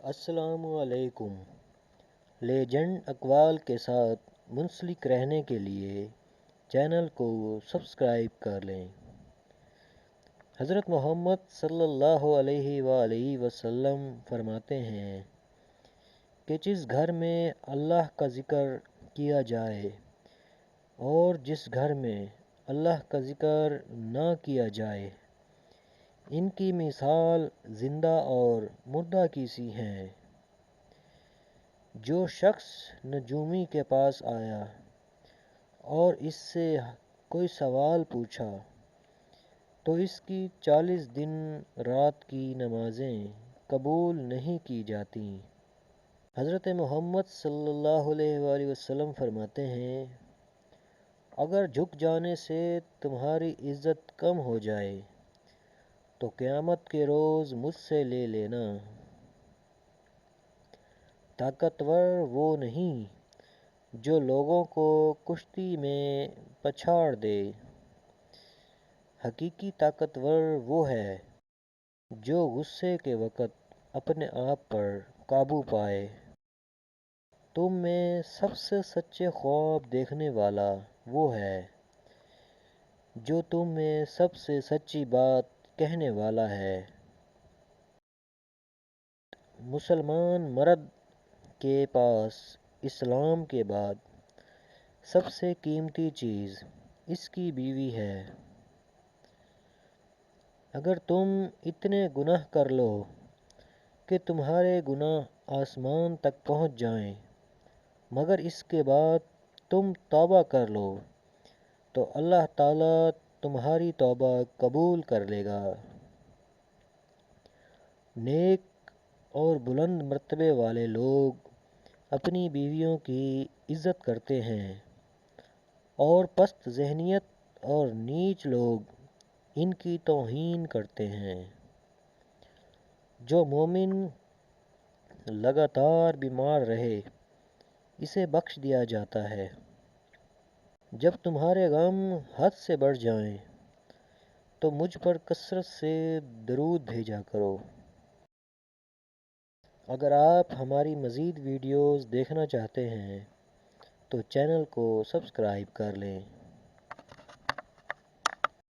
السلام علیکم۔ لیجنڈ اقوال کے ساتھ منسلک رہنے کے لیے چینل کو سبسکرائب کر لیں۔ حضرت محمد صلی اللہ علیہ وآلہ وسلم فرماتے ہیں کہ جس گھر میں اللہ کا ذکر کیا جائے اور جس گھر میں اللہ کا ذکر نہ کیا جائے، ان کی مثال زندہ اور مردہ کی سی ہے۔ جو شخص نجومی کے پاس آیا اور اس سے کوئی سوال پوچھا تو اس کی 40 دن رات کی نمازیں قبول نہیں کی جاتیں۔ حضرت محمد صلی اللہ علیہ وآلہ وسلم فرماتے ہیں، اگر جھک جانے سے تمہاری عزت کم ہو جائے تو قیامت کے روز مجھ سے لے لینا۔ طاقتور وہ نہیں جو لوگوں کو کشتی میں پچھاڑ دے، حقیقی طاقتور وہ ہے جو غصے کے وقت اپنے آپ پر قابو پائے۔ تم میں سب سے سچے خواب دیکھنے والا وہ ہے جو تم میں سب سے سچی بات کہنے والا ہے۔ مسلمان مرد کے پاس اسلام کے بعد سب سے قیمتی چیز اس کی بیوی ہے۔ اگر تم اتنے گناہ کر لو کہ تمہارے گناہ آسمان تک پہنچ جائیں مگر اس کے بعد تم توبہ کر لو تو اللہ تعالیٰ تمہاری توبہ قبول کر لے گا۔ نیک اور بلند مرتبے والے لوگ اپنی بیویوں کی عزت کرتے ہیں اور پست ذہنیت اور نیچ لوگ ان کی توہین کرتے ہیں۔ جو مومن لگاتار بیمار رہے اسے بخش دیا جاتا ہے۔ جب تمہارے غم حد سے بڑھ جائیں تو مجھ پر کثرت سے درود بھیجا کرو۔ اگر آپ ہماری مزید ویڈیوز دیکھنا چاہتے ہیں تو چینل کو سبسکرائب کر لیں۔